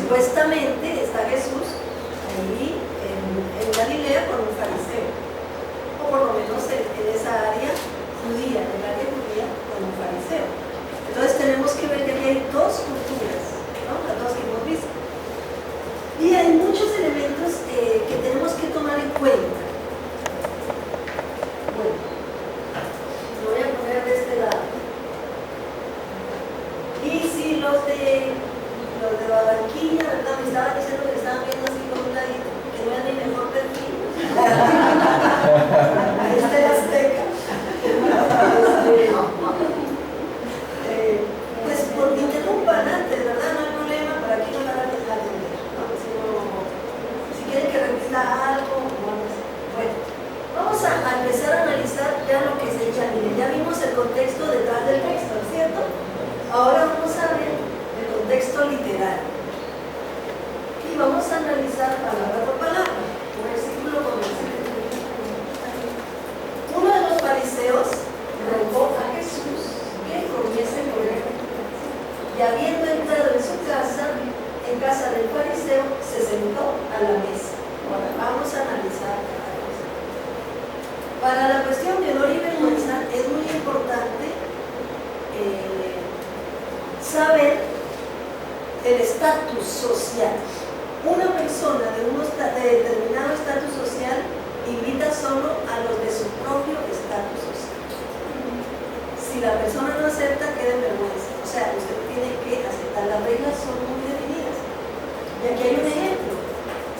supuestamente está Jesús ahí en Galilea con un fariseo, o por lo menos en esa área judía, en el área judía con un fariseo. Entonces tenemos que ver que aquí hay dos culturas, ¿no? Las dos que hemos visto. Y hay muchos elementos que tenemos que tomar en cuenta. Bueno, lo voy a poner de este lado. Y si los de Barranquilla, ¿verdad? Me estaban diciendo que estaban viendo así con un ladito, que no era mi mejor perfil. Este es Azteca. Pues por mi interrumpan antes, ¿verdad? No hay problema, para aquí no van a atender. Si quieren que repita algo, bueno, vamos a empezar a analizar ya lo que se echa. Miren, ya vimos el contexto detrás del texto, ¿no es cierto? Ahora vamos a ver el contexto literario. Y vamos a analizar palabra por palabra, versículo por versículo. Uno de los fariseos rogó a Jesús que comiese con él. Y habiendo entrado en su casa, en casa del fariseo, se sentó a la mesa. Ahora vamos a analizar cada cosa. Para la cuestión de honor y vergüenza es muy importante saber el estatus social. Una persona de determinado estatus social invita solo a los de su propio estatus social. Si la persona no acepta, queda en vergüenza. O sea, usted tiene que aceptar. Las reglas son muy definidas. Y aquí hay un ejemplo.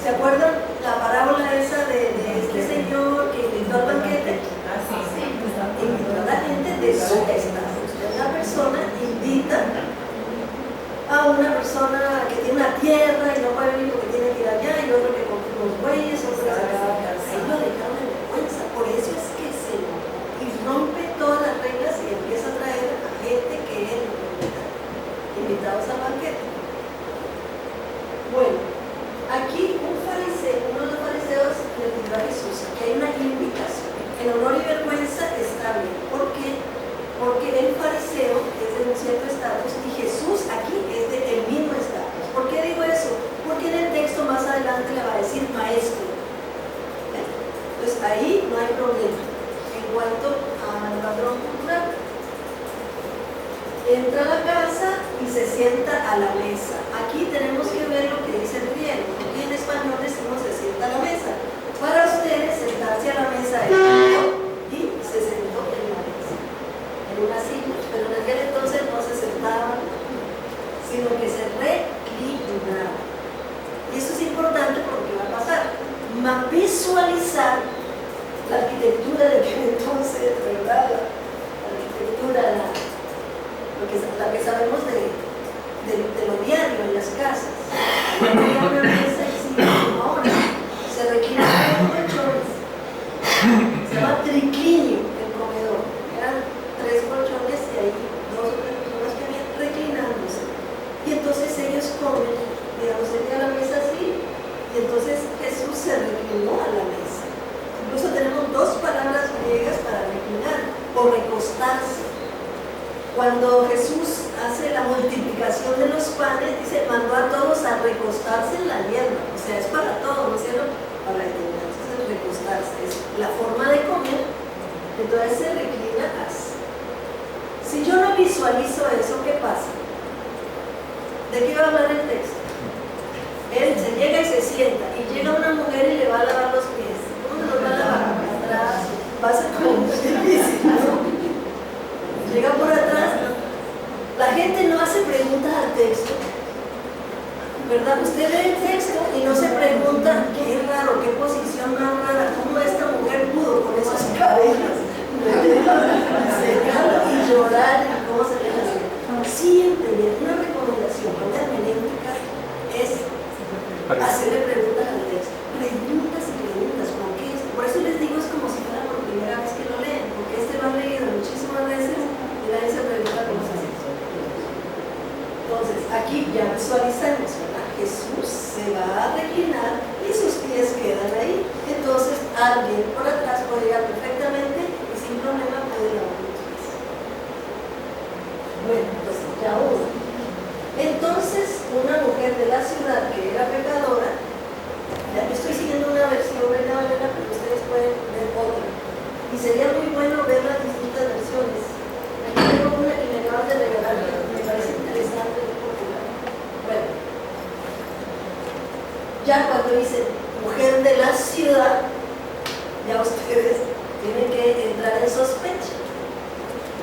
¿Se acuerdan la parábola esa de este señor que invitó al banquete? Invitó a la gente de su estatus. Una persona invita a una persona que tiene una tierra y no puede venir porque tiene que ir allá, y otro que compró unos bueyes, otro que se acaba de casar. Ahí lo dejaron en vergüenza. Por eso es que se rompe todas las reglas y empieza a traer a gente que él no invita, invitados al banquete. Bueno, aquí uno de los fariseos le dijo a Jesús que hay una invitación. El honor y vergüenza está bien. ¿Por qué? Porque el fariseo es de un cierto estatus y Jesús aquí es del mismo estatus. ¿Por qué digo eso? Porque en el texto más adelante le va a decir maestro. Entonces ahí no hay problema en cuanto al patrón cultural. Entra a la casa y se sienta a la mesa. Aquí tenemos que ver lo que dice el griego, porque en español decimos se sienta a la mesa. Para ustedes, sentarse a la mesa es y se sentó en la mesa, en una silla, pero en aquel entonces no se sentaban, sino que se reclinaban. Y eso es importante porque va a pasar. Visualizar la arquitectura de aquel entonces, ¿verdad? La arquitectura, la que sabemos de lo diario en las casas. Había una mesa encima, ahora se reclinaban colchones. Se llama triclinio el comedor. Eran 3 colchones y ahí 2 o 3 personas que habían reclinándose. Y entonces ellos comen, digamos, sería la mesa así, y entonces Jesús se reclinó a la mesa. Incluso tenemos 2 palabras griegas para reclinar o recostarse. Cuando Jesús hace la multiplicación de los panes, dice, mandó a todos a recostarse en la hierba. O sea, es para todos, ¿no es cierto? Para la eternidad. Entonces, recostarse es la forma de comer. Entonces se reclina así. Si yo no visualizo eso, ¿qué pasa? ¿De qué va a hablar el texto? Él se llega y se sienta, y llega una mujer y le va a lavar los pies. ¿Cómo se los va a lavar? Atrás. Va a ser como muy difícil, ¿no? Llega por atrás, la gente no hace preguntas al texto, ¿verdad? Usted lee el texto y no se pregunta qué raro, qué posición más rara, cómo esta mujer pudo con esos cabellos secar y llorar, y cómo se le hace. Siempre, una recomendación, una hermenéutica es hacerle preguntas al texto, preguntas y preguntas, ¿por qué? Por eso les digo, es como si fuera por primera vez que lo leen, porque lo han leído muchísimas veces. Nadie se pregunta cómo se hace. Entonces, aquí ya visualizamos, ¿verdad? Jesús se va a reclinar y sus pies quedan ahí. Entonces, alguien por atrás puede llegar perfectamente y sin problema puede lavar los pies. Bueno, pues ya uno. Entonces, una mujer de la ciudad Ya cuando dicen mujer de la ciudad, ya ustedes tienen que entrar en sospecha.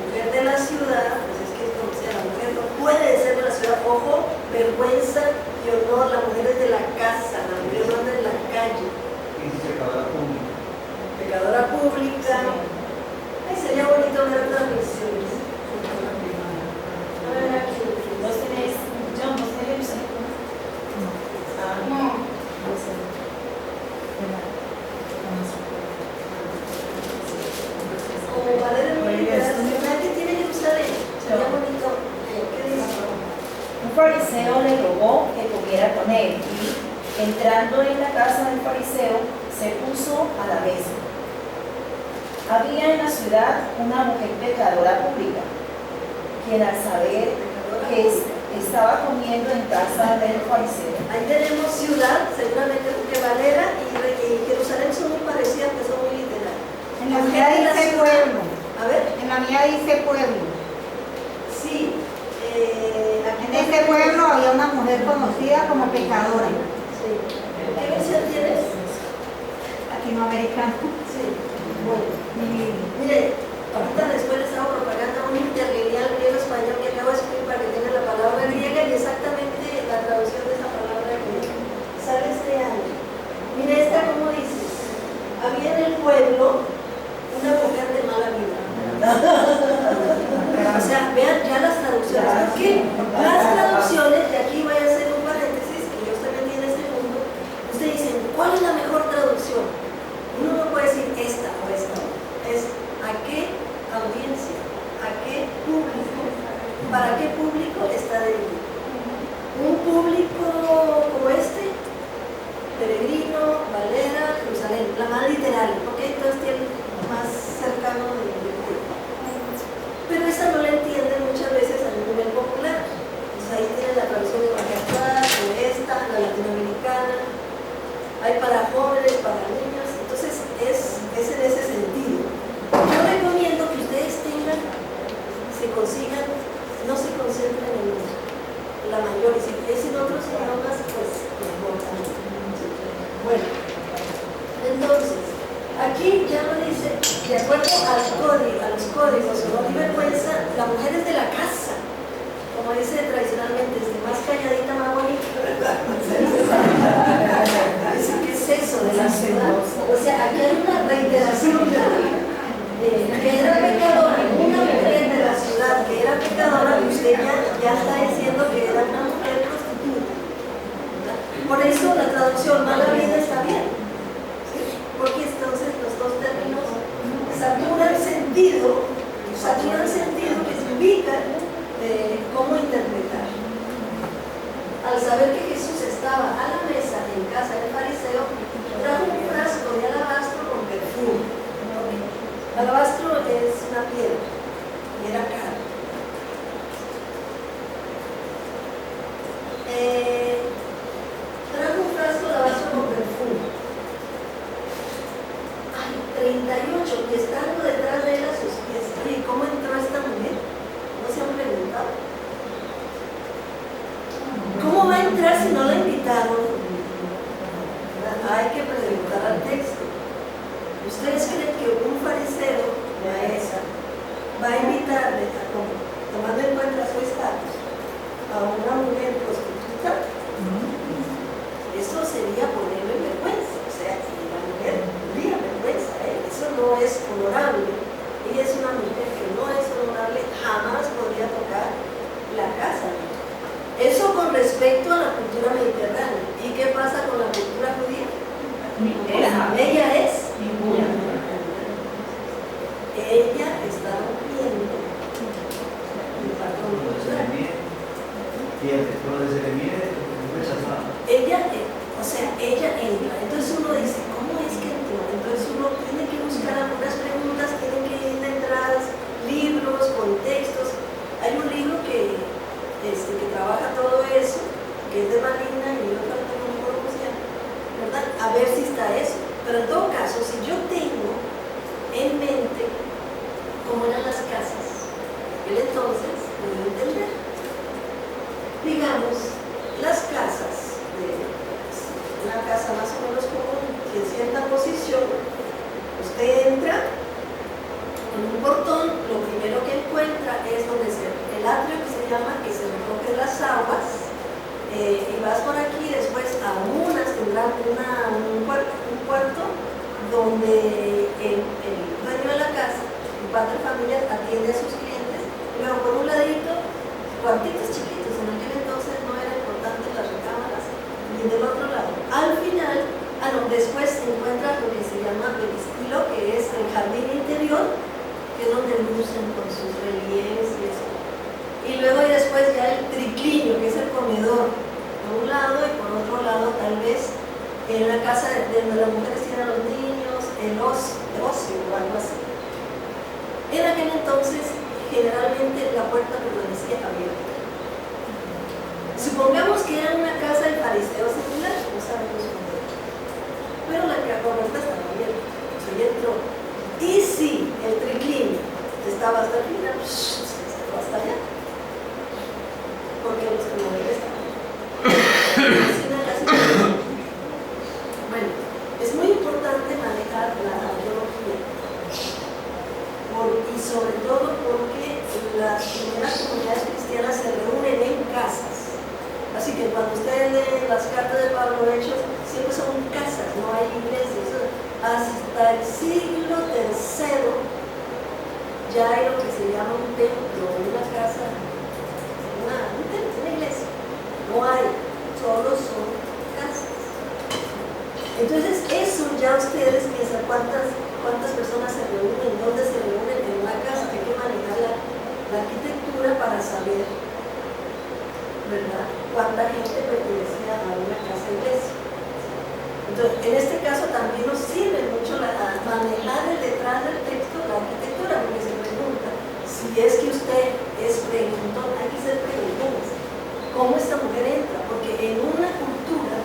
Mujer de la ciudad, pues es que o sea, la mujer no puede ser de la ciudad. Ojo, vergüenza y honor, la mujer es de la casa, la mujer no es de la calle. Y pecadora pública. Pecadora pública. Ay, sería bonito ver transmisiones. A ver aquí. ¿Vos tenés, John, vos tenés el No. Como Valeria muy internacional que tiene Jerusalén. Sería bonito. ¿Qué dice? Un fariseo le rogó que comiera con él y, entrando en la casa del fariseo, se puso a la mesa. Había en la ciudad una mujer pecadora pública, quien al saber que estaba comiendo en casa del fariseo. Ahí tenemos ciudad, seguramente porque Valera y Jerusalén son muy parecidas, que son muy literales. En la mía dice pueblo. A ver, En la mía dice pueblo. sí. Aquí En ese pueblo había una mujer conocida como pecadora. Sí. ¿Qué versión tienes? Latinoamericana. Sí. Bueno, mire, ahorita después les hago propaganda un interlineal griego-español que acabo de escribir para que tengan la palabra griega y exactamente la traducción de esa palabra griega. Sale este año. Mire esta como dice. Había en el pueblo una mujer de mala vida. O sea, vean ya las traducciones. ¿Por qué? Las traducciones, y aquí voy a hacer un paréntesis, que Dios también tiene este mundo. Ustedes dicen, ¿cuál es la mejor traducción? Uno no puede decir esta o esta. Es a qué audiencia, a qué público, para qué público está dirigido. Un público como este, Peregrino, Valera, Jerusalén, la más literal, porque entonces tiene más cercano del pueblo. Pero esa no la entienden muchas veces a nivel popular. Entonces ahí tienen la traducción de Bacatá, de esta, la latinoamericana. Hay para jóvenes, para niños. Entonces es en ese sentido. Yo recomiendo que ustedes tengan, se consigan, no se concentren en la mayor. Y si es en otros idiomas, pues mejor también. Bueno, entonces, aquí ya lo dice, de acuerdo al código, a los códigos, no hay vergüenza, la mujer es de la casa, como dice tradicionalmente, es de más calladita, más bonita, ¿verdad? ¿Qué es eso de la ciudad? O sea, aquí hay una reiteración que era pecadora, una mujer de la ciudad que era pecadora, usted ya está diciendo que era una mujer prostituta. Por eso la traducción mala vida está bien, ¿sí? Porque entonces los dos términos saturan sentido que indican cómo interpretar. Al saber que Jesús estaba a la mesa en casa del fariseo, trajo un frasco de alabastro con perfume. Alabastro es una piedra y era caro. Trajo un frasco de alabastro con perfume. Ay, 38, y estando detrás de él a sus pies. Oye, ¿cómo entró esta mujer? ¿No se han preguntado? ¿Cómo va a entrar si no la invitaron? Hay que preguntar al texto. ¿Ustedes creen que un fariseo, maestra, va a invitarle, tomando en cuenta su estatus, a una mujer prostituta? Eso sería ponerlo en vergüenza. O sea, que la mujer tendría vergüenza, eso no es honorable. Ella es una mujer que no es honorable, jamás podría tocar la casa. Eso con respecto a la cultura mediterránea. ¿Y qué pasa con la cultura judía? Ella es ninguna. Ella está rompiendo el patrón cultural. Y el texto de Jeremías es rechazado. Ella, o sea, ella entra. Entonces uno dice, ¿cómo es que entró? Entonces uno tiene que buscar algunas preguntas, tiene que ir de entradas, libros, contextos. Hay un libro que trabaja todo eso, que es de Marina y yo también no me acuerdo cómo se llama, ¿verdad? A ver si está eso. Pero en todo caso, si yo tengo en mente cómo eran las casas, él entonces puedo entender. Digamos, las casas de una casa más o menos común y en cierta posición, usted entra en un portón, lo primero que encuentra es donde el atrio que se llama, que se recogen las aguas, y vas por aquí, después a unas tendrán un cuarto donde el dueño de la casa, el padre de familia, atiende a sus clientes. Luego por un ladito, cuartitos chiquitos, en aquel entonces no era importante las recámaras, y del otro lado. Al final, después se encuentra lo que se llama el estilo, que es el jardín interior, que es donde lucen con sus relieves y eso. Y luego y después ya el triclinio, que es el comedor, por un lado, y por otro lado tal vez en la casa donde las mujeres tienen a los niños, el ocio o algo así. En aquel entonces, generalmente la puerta permanecía abierta. Supongamos que era una casa de fariseos similar, no sabemos cómo era. Pero la puerta estaba abierta, se entró. Y si el triclinio estaba hasta el final, se cerró hasta allá. Porque los comedores estaban. Bueno, es muy importante manejar la arqueología. Y sobre todo porque las primeras comunidades cristianas se reúnen en casas. Así que cuando ustedes leen las cartas de Pablo Hechos, siempre son casas, no hay iglesias. Hasta el siglo III ya hay lo que se llama un templo, una casa, un templo, una iglesia. No hay, solo son casas. Entonces eso ya ustedes piensan cuántas personas se reúnen, dónde se reúnen en una casa. Hay que manejar la arquitectura para saber, ¿verdad?, cuánta gente pertenecía a una casa iglesia. Entonces, en este caso también nos sirve mucho manejar el detrás del texto, la arquitectura, porque se pregunta, si es que usted es preguntón, hay que ser preguntones. ¿Cómo esta mujer entra? Porque en una cultura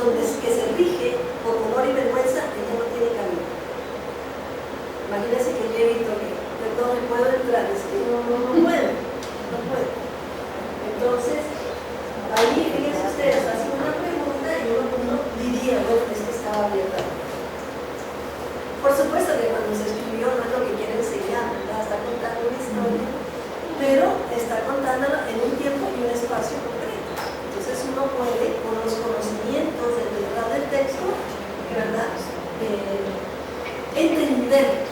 que se rige por honor y vergüenza, ella no tiene cabida. Imagínense que llegue y toque, perdón, ¿me puedo entrar? Es que no puedo. Entonces, ahí, fíjense ustedes, hacen una pregunta y uno diría, bueno, es que estaba abierta. Por supuesto que cuando se escribió no es lo que quiere enseñar, ¿verdad? Está contando una historia, pero está contándola en un tiempo y un espacio concreto. Entonces uno puede, con los conocimientos detrás del texto, ¿verdad?, entender.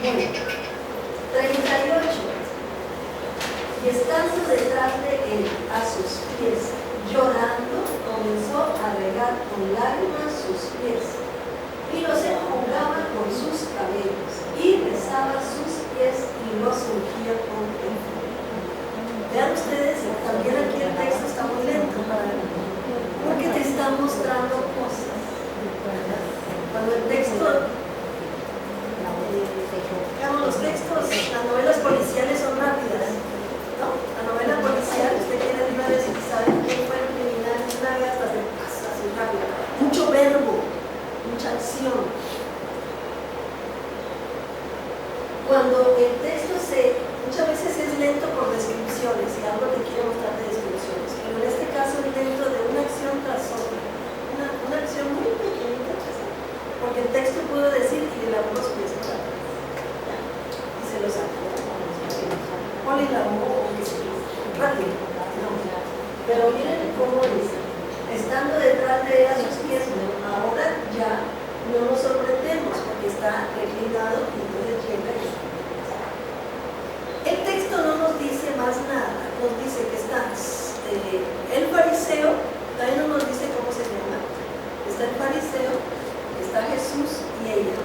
Bueno, 38. Y estando detrás de él, a sus pies, llorando, comenzó a regar con lágrimas sus pies, y los enjugaba con sus cabellos, y besaba sus pies y los ungía con perfume. Vean ustedes, también aquí el texto está muy lento porque te está mostrando cosas. Cuando el texto, digamos, los textos, las novelas policiales son rápidas, ¿no? La novela policial, usted quiere de una vez y sabe quién fue el criminal, una vez hasta se pasa así rápido. Mucho verbo, mucha acción. Cuando el texto muchas veces es lento por descripciones, y algo te quiero mostrar de descripciones, pero en este caso es lento de una acción tras otra, una acción muy pequeñita, porque el texto pudo decir y le lavó los pies para atrás, y se los sacó, o le lavó, rápido, no. Pero miren cómo dice, estando detrás de él a sus pies, ahora ya no nos sorprendemos porque está reclinado y entonces llega y el texto no nos dice más nada, nos dice que está el fariseo, también no nos dice cómo se llama, está el fariseo, está Jesús y ella.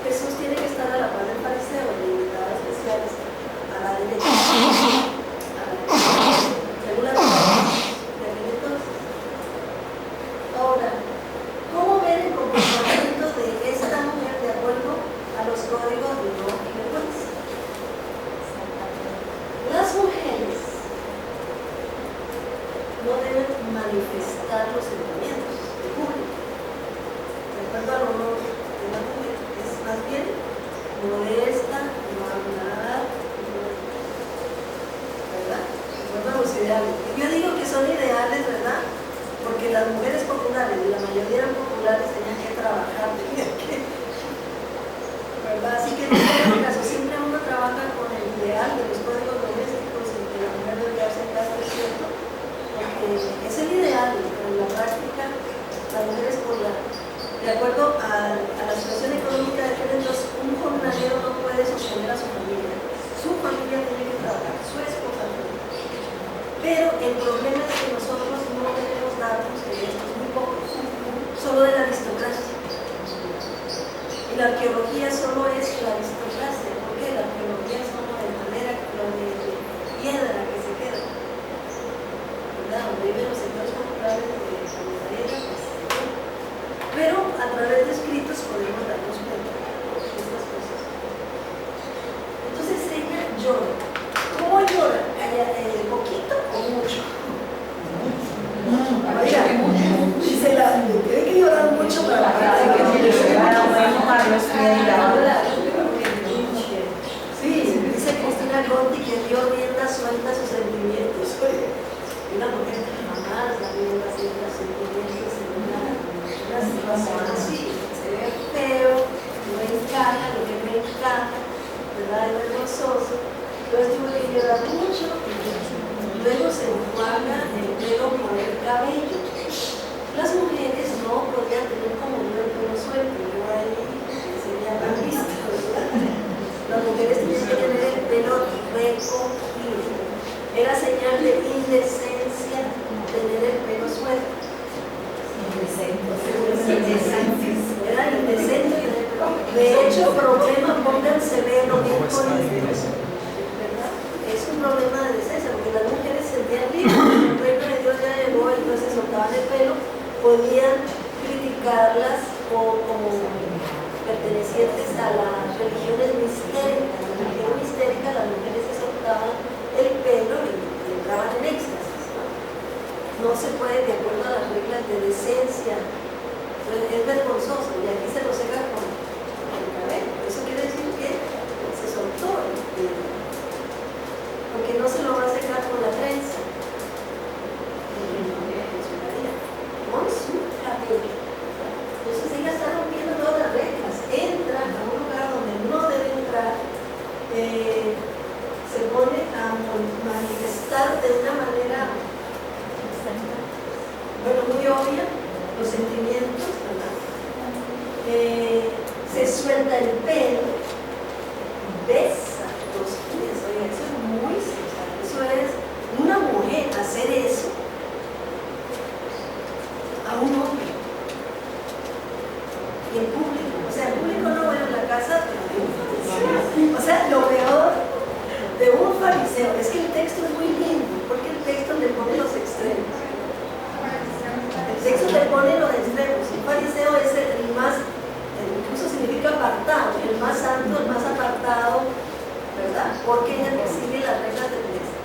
Jesús tiene que estar a la par del fariseo, el invitado especial a la derecha, según la de aquel entonces. Ahora, ¿cómo ver el comportamiento de esta mujer de acuerdo a los códigos de honor y vergüenza? Las mujeres no deben manifestar los sentimientos de público. De acuerdo al honor de la mujer, es más bien modesta, no hablar, ¿verdad? De acuerdo a los ideales. Yo digo que son ideales, ¿verdad?, porque las mujeres populares, y la mayoría eran populares, tenían que trabajar, tenían que, ¿verdad? Así que en este caso siempre uno trabaja con el ideal de los códigos domésticos y que la mujer debe quedarse en casa, es cierto, porque es el ideal, pero en la práctica las mujeres de acuerdo a la situación económica de aquel entonces, un jornalero no puede sostener a su familia tiene que trabajar, su esposa también. Pero el problema es que nosotros no tenemos datos de estos, muy pocos, solo de la aristocracia. Y la arqueología solo es la aristocracia, porque la arqueología es como de madera, lo de piedra que se queda. ¿Verdad? Donde viven los sectores populares de madera, pues, pero a través de escritos podemos darnos cuenta de estas cosas. Entonces ella llora. ¿Cómo llora? ¿Poquito o mucho? Mira, dice tiene que llorar mucho para sí, dice Cristina Conti que dio rienda suelta a sus sentimientos. Una mujer que jamás da rienda suelta a sus sentimientos en una situación así. Se ve feo, no encaja, lo que no encaja, ¿verdad? Es vergonzoso. Entonces tuve que llorar mucho. Luego se enjuaga el pelo con el cabello. Las mujeres no podían tener como un pelo suelto. Yo ahí sería mal visto. Las mujeres tenían que tener el pelo recogido. Era señal de indecencia tener el pelo suelto. Era indecente. De hecho, problema, pónganse velo bien con es un problema de decencia, porque las mujeres se sentían libres, el reino de Dios ya llegó, entonces soltaban el pelo, podían criticarlas como pertenecientes a las religiones mistéricas. En la religión mistérica las mujeres se soltaban el pelo y entraban en éxtasis, ¿no? No se puede de acuerdo a las reglas de decencia, entonces, es vergonzoso, y aquí se lo seca con el cabello. Eso quiere decir que se soltó el pelo, porque no se lo va a secar con la trenza, con su cabello. Entonces ella está rompiendo todas las reglas, entra a un lugar donde no debe entrar, se pone a manifestar de una manera, bueno, muy obvia los sentimientos, ¿verdad? Se suelta el pelo, besa los pies. Oye, eso es muy sexual. Eso es una mujer hacer eso a un hombre y en público. O sea, en público no, bueno, en la casa, pero de un fariseo. O sea, lo peor de un fariseo es que el texto es muy lindo, porque el texto le pone los extremos. El texto le pone los extremos. Un fariseo es el más, incluso significa apartado, el más santo, el más apartado, ¿verdad? Porque ella sigue las reglas del texto.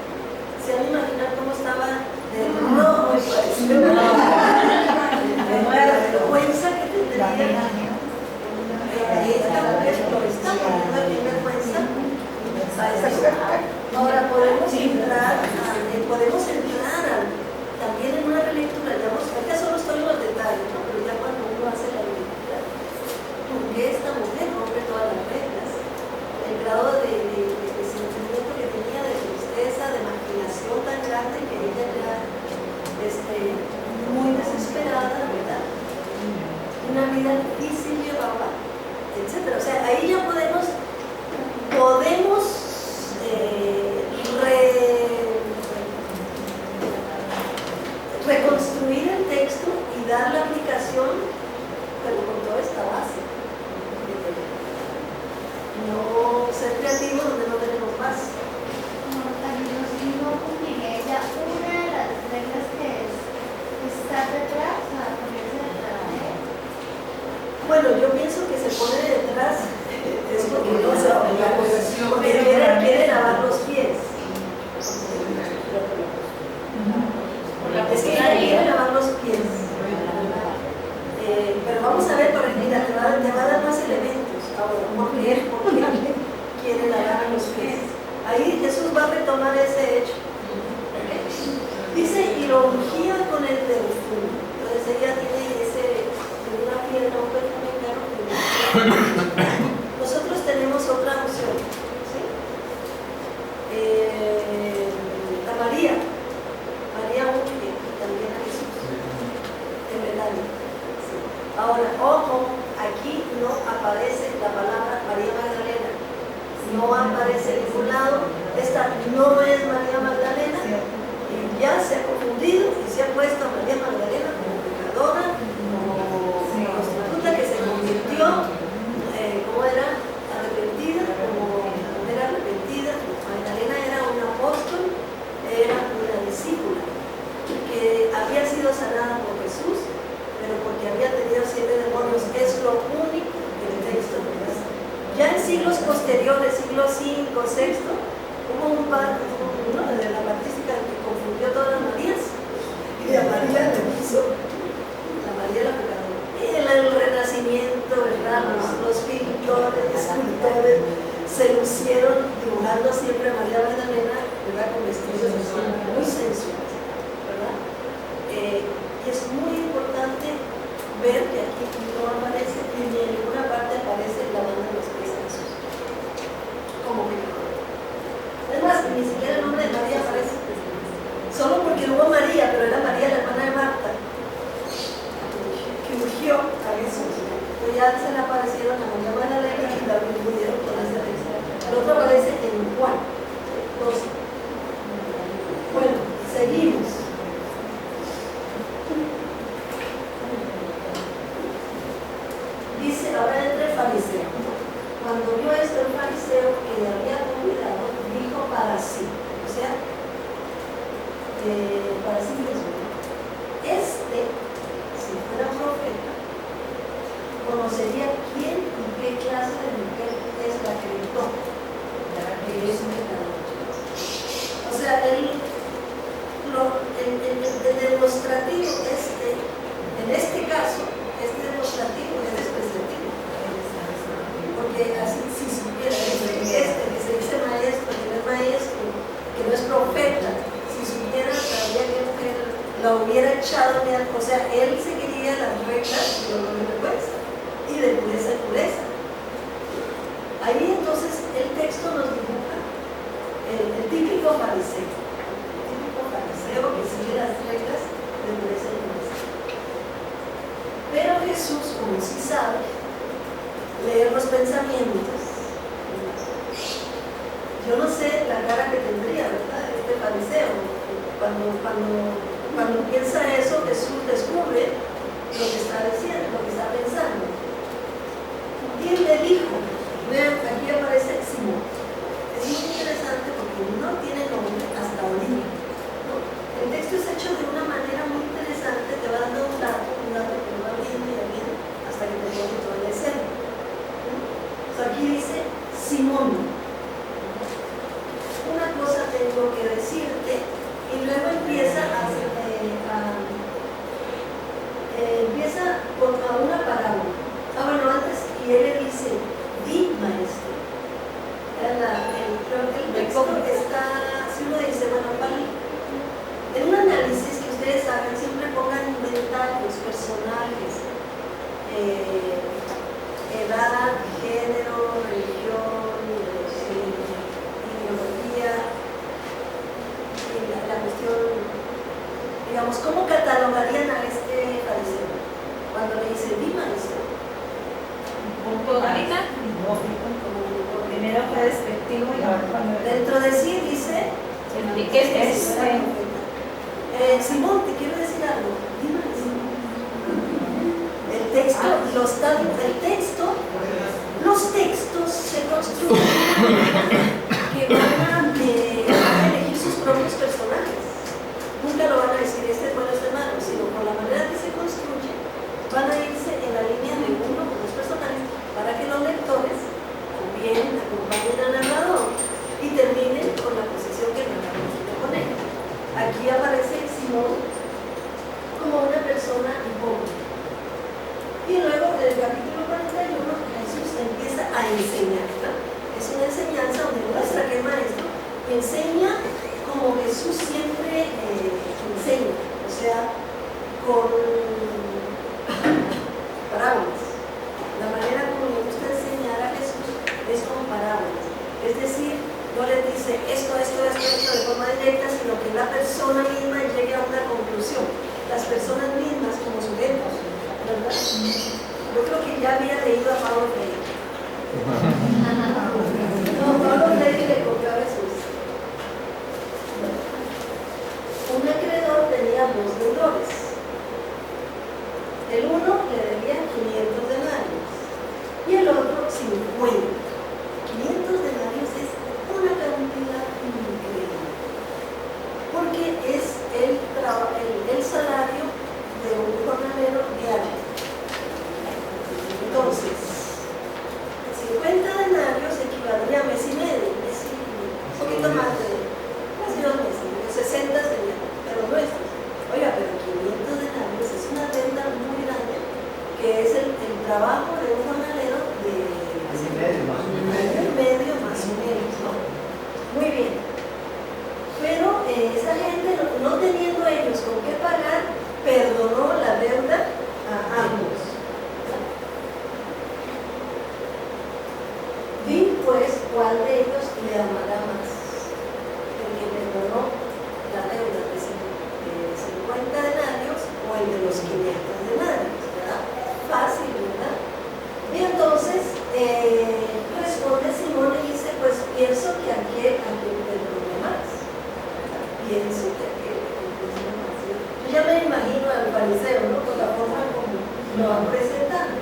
¿Se han imaginado cómo estaba de rojo el fariseo? La vergüenza que tendría. Esta mujer lo está poniendo en vergüenza a esa cosa. Ahora podemos entrar también en una relectura, ya solo estoy en los detalles, ¿no? Pero ya cuando uno hace la relectura, porque esta mujer rompe todas las reglas, el grado de sentimiento que tenía, de tristeza, de imaginación tan grande que ella ya muy desesperada, ¿verdad? Una vida difícil llevaba, etc. O sea, ahí ya podemos reconstruir el texto y dar la aplicación, pero con toda esta base. No ser creativos donde no tenemos base. Como también nos dijo con ella, una de las reglas que es estar detrás, o sea, ponerse detrás de él. Bueno, yo pienso que se pone detrás, es porque no se va a la posición, porque quiere lavar los pies. Es que nadie quiere lavar los pies. Pero vamos a ver, por ejemplo, te va a dar más elementos. Ahora, ¿por qué quiere lavar los pies? Ahí Jesús va a retomar ese hecho. Dice, y lo ungía con el perfume. dijo María, pero era María la hermana de Marta, que ungió a Jesús. Pues ya se le aparecieron a María Magdalena y también pudieron ponerse a Jesús. El otro aparece en Juan 12. Bueno, seguimos. Dice, ahora entra el fariseo. Cuando vio esto el fariseo que le había convidado, dijo para sí, o sea, para sí mismo, si fuera profeta, conocería quién y qué clase de mujer es la que le toca, la que es pecador. O sea, el demostrativo en este caso, este demostrativo es despreciativo. Porque así, si supiera que se dice maestro, que no es maestro, que no es profeta, si supiera sabía que mujer la hubiera echado, o sea, él seguiría las reglas de honor y vergüenza y de pureza en pureza. Ahí entonces el texto nos dibuja el típico fariseo, que sigue las reglas de pureza en pureza. Pero Jesús, como sí sabe, leer los pensamientos. Yo no sé la cara que tendría, ¿verdad?, este fariseo. Cuando piensa eso, Jesús descubre lo que está diciendo, lo que está pensando. Y él le dijo, vean, aquí aparece Simón. Es muy interesante porque no tiene nombre hasta ahorita, ¿no? El texto es hecho de una manera muy interesante, te va dando un dato que va viendo y viendo hasta que te pone toda la escena. Aquí dice Simón. Una cosa tengo que decirte, y luego empieza con una parábola. Bueno, antes, y él le dice, di maestro. El texto está, si uno dice, bueno, en un análisis que ustedes hagan, siempre pongan inventarios, personajes, edad, género, religión, ideología, la cuestión, digamos, ¿cómo catalogarían a este fariseo? Cuando le dice, di maestro. ¿Punto ahorita? Primero fue despectivo y ahora cuando... Dentro de sí dice, ¿qué es? Simón, te quiero decir algo, di maestro. Los textos se construyen que van a elegir sus propios personajes. Nunca lo van a decir, este es bueno, este es malo, sino por la manera que se construye, van a irse en la línea de uno o dos personajes para que los lectores también acompañen al narrador y terminen con la posición que el narrador quiere poner. Aquí aparece Simón como una persona pobre. Y luego en el capítulo 41 Jesús empieza a enseñar, ¿no? Es una enseñanza donde muestra que es maestro y enseña como Jesús siempre enseña, o sea, con parábolas. La manera como le gusta enseñar a Jesús es con parábolas. Es decir, no le dice esto de forma directa, sino que la persona misma llegue a una conclusión. Las personas mismas como sujetos, ¿verdad? Yo creo que ya había leído a Pablo Freire. No, Pablo Freire le copió a Jesús. Un acreedor tenía 2 deudores. El uno le debía 500 denarios y el otro 50. 500 denarios es una cantidad increíble, porque es el salario de un jornalero diario. Entonces, 50 denarios equivaldría a mes y medio, un poquito más de casi 2 meses, 60 serían, pero nuestros. Oiga, pero 500 denarios es una deuda muy grande, que es el trabajo de un jornalero de año y medio más o menos, ¿no? Muy bien. Pero esa gente, no teniendo ellos con qué pagar, perdonó la deuda a ambos. Vi pues cuál de ellos le amará más, el que perdonó la deuda, lo van presentando.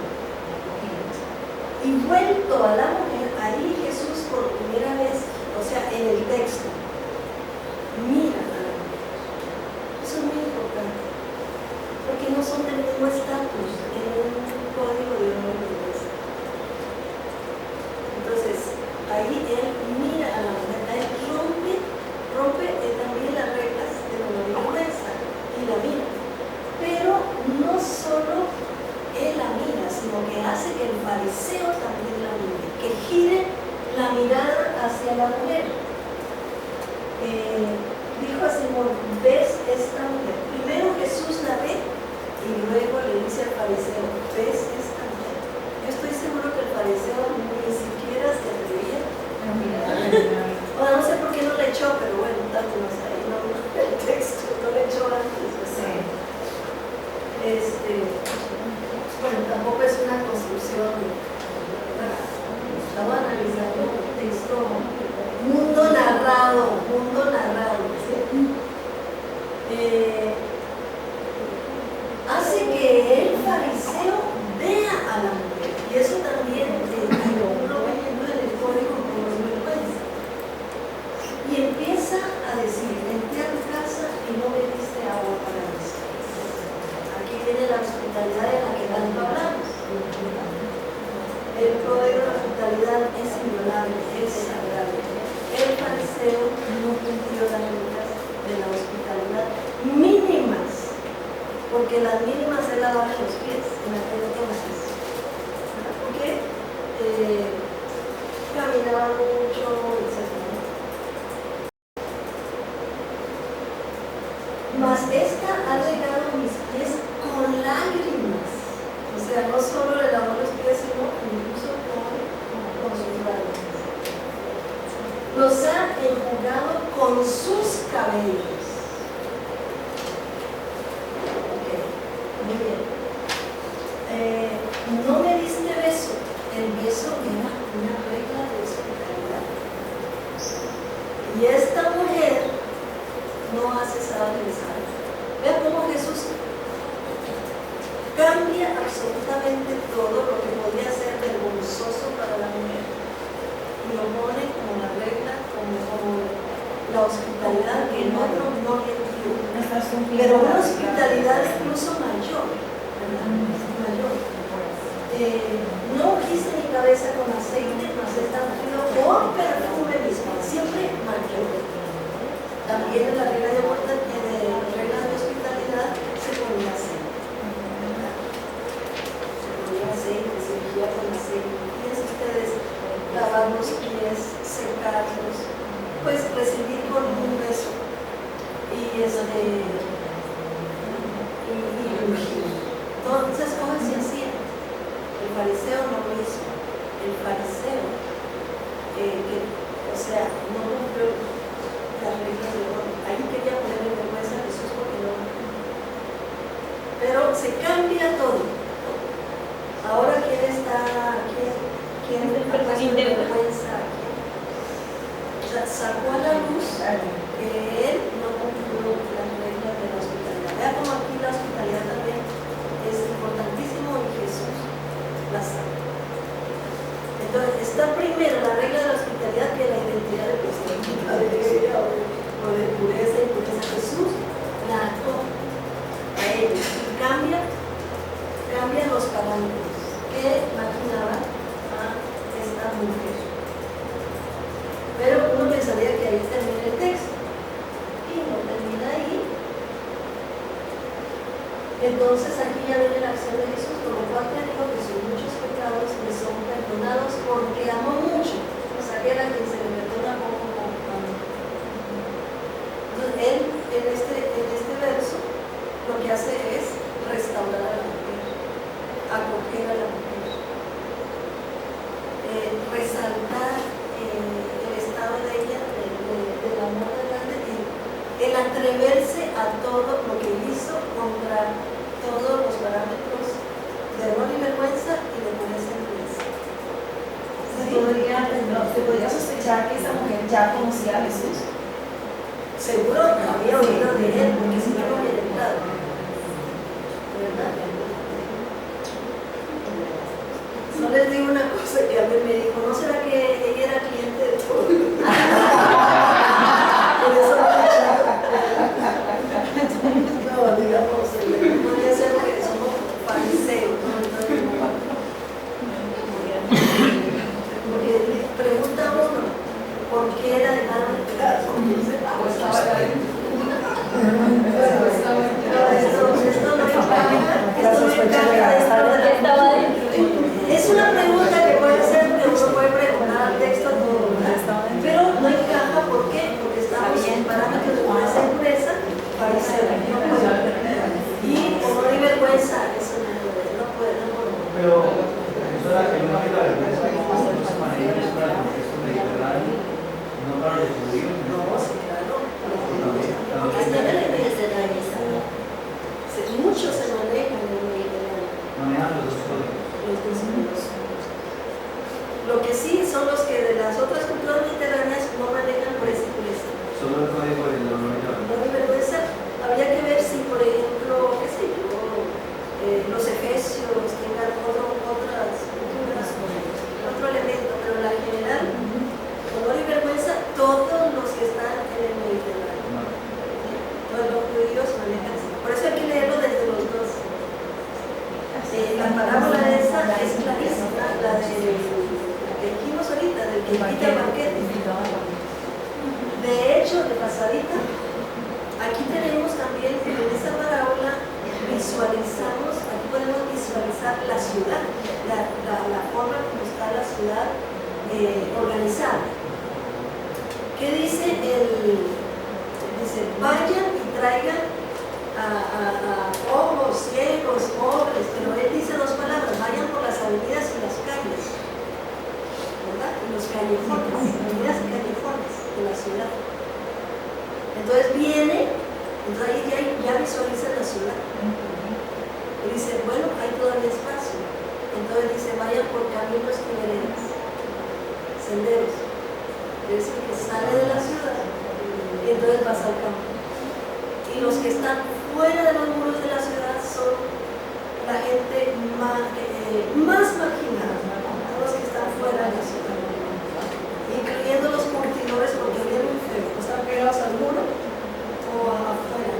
Y vuelto a la mujer, ahí Jesús por primera vez, o sea, en el texto, mira a la mujer. Eso es muy importante, porque no son del mismo estatus en un código de honor y belleza. Entonces, ahí él mira a la mujer, él rompe también las reglas de la honor y belleza y la mira. Pero no solo él la mira, sino que hace que el fariseo también la mire, que gire la mirada hacia la mujer. Dijo a Simón, ¿ves esta mujer? Primero Jesús la ve y luego le dice al fariseo, ¿ves esta mujer? Yo estoy seguro que el fariseo ni siquiera se atrevía a mirar. Bueno, no sé por qué no le echó, pero bueno, tanto no sé, no, el texto no le echó antes. Bueno, tampoco es una construcción. Estaba analizando un texto, mundo narrado, ¿sí? Hace que el fariseo vea a la mujer, y eso también lo va viendo en el código como vergüenza. Y empieza a decir, entré a tu casa y no me diste agua para mis pies. Aquí viene la hospitalidad de la que tanto hablamos. El código de la hospitalidad es inviolable, es sagrado. El fariseo no cumplió las reglas de la hospitalidad mínimas, porque las mínimas es lavarle los pies en aquel entonces. Porque caminaba mucho, etc. Mas esta ha regado mis pies con lágrimas. O sea, no solo le lavó los pies, sino incluso con sus lágrimas. Los ha enjugado con sus cabellos. Ok, muy bien. No me diste beso. El beso era una regla de hospitalidad. Y esta mujer no ha cesado de besar. Vea cómo Jesús cambia absolutamente todo lo que podía ser vergonzoso para la mujer y lo pone como la regla, como la hospitalidad que el otro no le dio. Pero una hospitalidad incluso mayor, ¿verdad? Mayor. No ungiste mi cabeza con aceite, mas está ungido con perfume mismo, siempre mayor. También en la regla de hospitalidad se ponía aceite. Se ponía aceite, se ungía con aceite. Fíjense ustedes, lavar los pies, secarlos, pues recibir con un beso y ungir. Entonces, ¿cómo se hacía? El fariseo no lo hizo. El fariseo, o sea, no cumplió las reglas de oro. Ahí quería ponerle vergüenza a Jesús porque no. Pero se cambia todo. Ahora, ¿quién ha puesto vergüenza aquí? O sea, sacó a la luz que él no cumplió las reglas de la hospitalidad. Vea como aquí la hospitalidad también es importantísimo y Jesús la saca. Entonces, está primero la regla de la hospitalidad que la identidad de prostituta o de pureza y pureza. Jesús la ató a ellos y cambia los parámetros que imaginaba a esta mujer. Pero uno pensaría que ahí termina el texto y no termina ahí. Entonces aquí ya viene la acción de Jesús, por lo cual te digo que sus muchos pecados le son perdonados porque amó mucho. O sea, que era quien se le perdona poco amó. Entonces él en este verso lo que hace es restaurar a la mujer, acoger a la mujer, resaltar el estado de ella, del amor de grande, el atreverse a todo lo que hizo contra todos los parámetros de honor y vergüenza y de pureza y pureza. ¿Se podría sospechar que esa mujer ya conocía a Jesús? Seguro había oído de él, porque si no, no hubiera entrado. ¿Verdad? digo una cosa que a mí me dijo, ¿no será que ella era cliente de todo? Por eso no me echaron. No, digamos, podría ser que somos fariseos, ¿no? Porque pregunta uno, ¿por qué la dejaron entrar? Esto no encaja dentro de la... Es una pregunta que puede ser, que uno puede preguntar al texto todo, ¿verdad? Pero no encaja, ¿por qué? Porque estamos en parámetros de pureza y pureza, fariseo, no puede. Y honor y vergüenza, eso no puede. Pero, profesora, que no hay la vergüenza, no se maneja es para el contexto mediterráneo, no para los judíos. No, sí, claro. Porque está en el Mediterráneo. Muchos se manejan en el Mediterráneo. Manejan los dos códigos. Los dos códigos. Lo que sí son los que de las otras culturas mediterráneas no manejan por ese pureza. Solo el código del honor y la vergüenza. No hay vergüenza. Habría que ver si, por ejemplo, qué sé yo, los efesios tengan otro elemento, pero en la general, honor y vergüenza, todos los que están en el Mediterráneo. Todos los judíos manejan así. Por eso hay que leerlo desde los dos. La parábola esa es clarísima, la que dijimos ahorita, del que invita al banquete. De hecho, de pasadita, aquí tenemos también en esa parábola aquí podemos visualizar la ciudad, la forma como está la ciudad organizada. ¿Qué dice dice, vayan y traigan a ojos, ciegos, pobres, pero él dice dos palabras, vayan por las avenidas y las calles, ¿verdad? Y los callejones, avenidas y callejones de la ciudad. Entonces entonces ahí ya visualiza la ciudad. Y dice, bueno, hay todavía espacio. Entonces dice, vayan por caminos y veredas, senderos. Es decir, que sale de la ciudad y entonces pasa al campo. Y los que están fuera de los muros de la ciudad son la gente más marginada, los que están fuera de la ciudad, incluyendo los curtidores, porque había muy feo, están pegados al muro o afuera,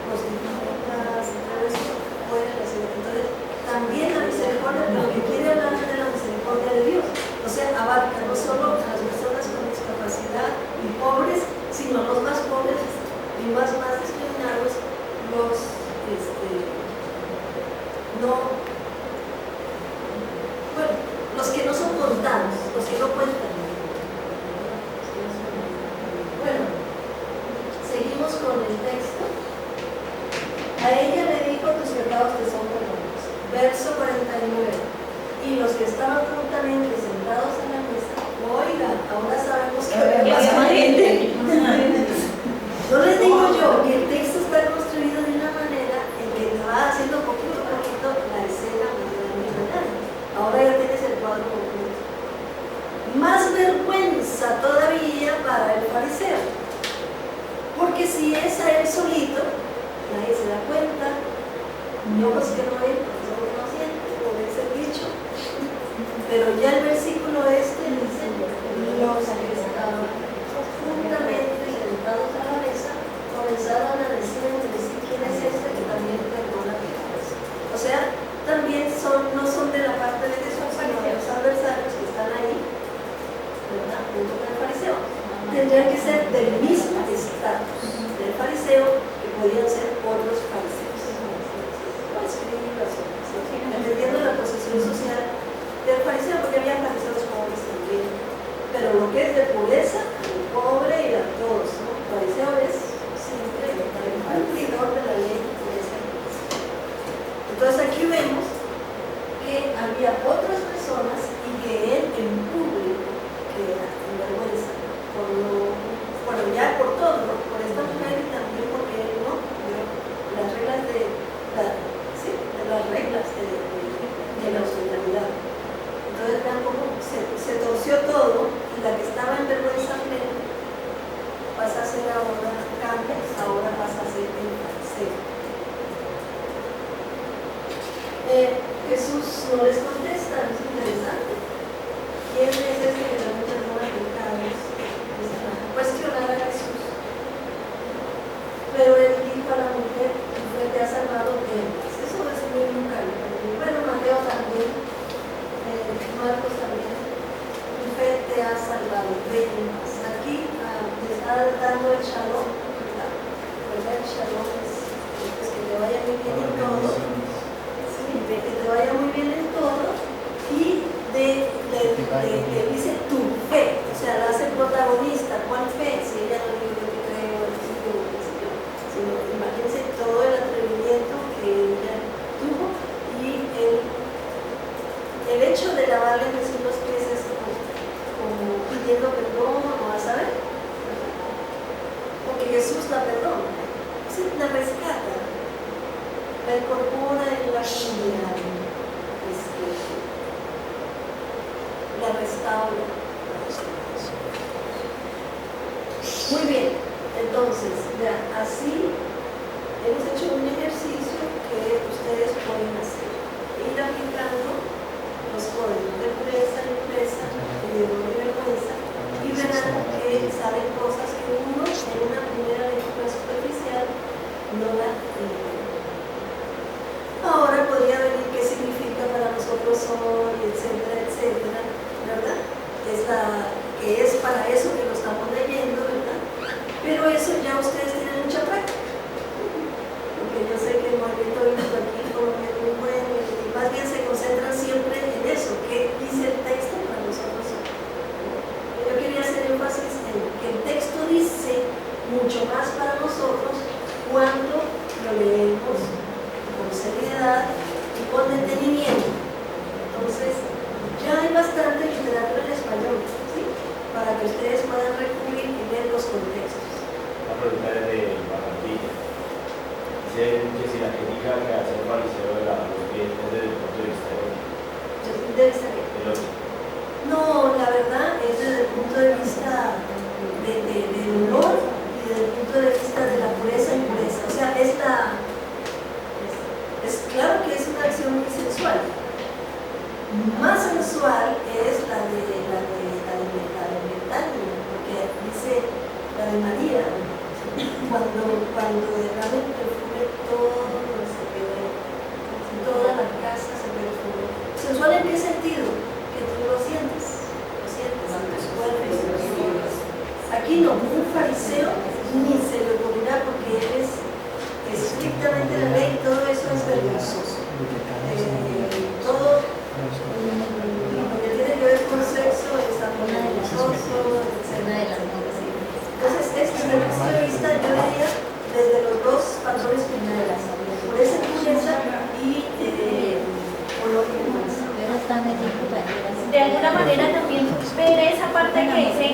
prostitutas y todo eso, fuera de la ciudad. Entonces, también la misericordia, lo que quiere hablar de la misericordia de Dios, o sea, abarca no solo a las personas con discapacidad y pobres, sino los más pobres y más discriminados, los que no son contados, los que no cuentan. Bueno, seguimos con el texto. A ella le dijo, tus pecados te son perdonados. Verso 49. Y los que estaban juntamente sentados en la mesa, oiga, ahora sabemos que había más gente. No les digo yo que el texto está construido de una manera en que te va haciendo poquito a poquito la escena más grande. Ahora ya tienes el cuadro completo. Más vergüenza todavía para el fariseo, porque si es a él solito, nadie se da cuenta, ojos que no ven, ojos que no sienten, como dice el dicho. Pero ya el versículo dice, los que estaban juntamente sentados a la mesa comenzaron a decir entre sí, ¿quién es este que también perdona pecados? O sea, también no son de la parte de Jesús, sino de los adversarios que están ahí, ¿verdad? Junto con el fariseo. Tendrían que ser del mismo estatus del fariseo, que podían ser otros fariseos, o escribas, entendiendo la posición social del fariseo, porque había fariseos pobres también, pero lo que es de pureza, el pobre y a todos, ¿no? El fariseo es siempre el cumplidor de la ley de esa iglesia. Entonces aquí vemos que había otras personas y que él en público, que era en vergüenza, ya por todo, ¿no? Por esta mujer y también porque él no cumplió las reglas de la hospitalidad. Entonces vean cómo se torció todo y la que estaba en vergüenza plena pasa a ser ahora cambia, ahora pasa a ser el fariseo. Jesús no les contesta, es interesante. Marcos también. Tu fe te ha salvado, ve en paz. Aquí te está dando el shalom, ¿verdad? El shalom es pues, que te vaya muy bien en todo. Sí, que te vaya muy bien en todo. Y dice tu fe, o sea, la hace protagonista. ¿Cuál fe? Si ella no dijo yo te creo, sino imagínense todo el atrevimiento que ella tuvo y el hecho de lavarle a Jesús los pies es como pidiendo perdón, o a saber, porque Jesús la perdona, la rescata, la incorpora en la comunidad, la restaura. Muy bien, entonces, ya, así hemos hecho un ejercicio que ustedes pueden hacer, ir aplicando los códigos de pureza, limpieza y de dolor y vergüenza, y verán que salen cosas que uno en una primera lectura superficial no la entiende. Ahora podría venir qué significa para nosotros hoy, etcétera, etcétera, ¿verdad? Que es para eso que lo estamos leyendo, ¿verdad? Pero eso ya ustedes tienen mucha práctica, porque yo sé que el movimiento bíblico aquí Colombia es muy bueno y más bien se concentran siempre en eso, qué dice el texto para nosotros. Yo quería hacer énfasis en que el texto dice mucho más para nosotros cuando lo leemos con seriedad y con detenimiento. Entonces, ya hay bastante literatura en español, ¿sí? Para que ustedes puedan recurrir y ver los contextos. La pregunta es de Barranquilla. Dice que si la crítica que hace el fariseo de los pies es desde el punto de vista erótico. No, la verdad es desde el punto de vista del honor y desde el punto de vista de la pureza y impureza. O sea, es claro que es una acción muy sensual. Más sensual es la de Betania, porque dice la de María, cuando derrama el perfume todo se quedó, toda la casa se perfumó. ¿Sensual en qué sentido? Que tú lo sientes en tus cuerpos. Aquí no, un fariseo ni se le ocurrirá porque él es estrictamente la ley, todo eso es vergonzoso. Todo lo que tiene que ver con sexo es vergonzoso, etc. Entonces, desde el punto de vista, yo diría, desde los dos patrones primeros, por esa pureza y color y vergüenza. De alguna manera también ver esa parte que dice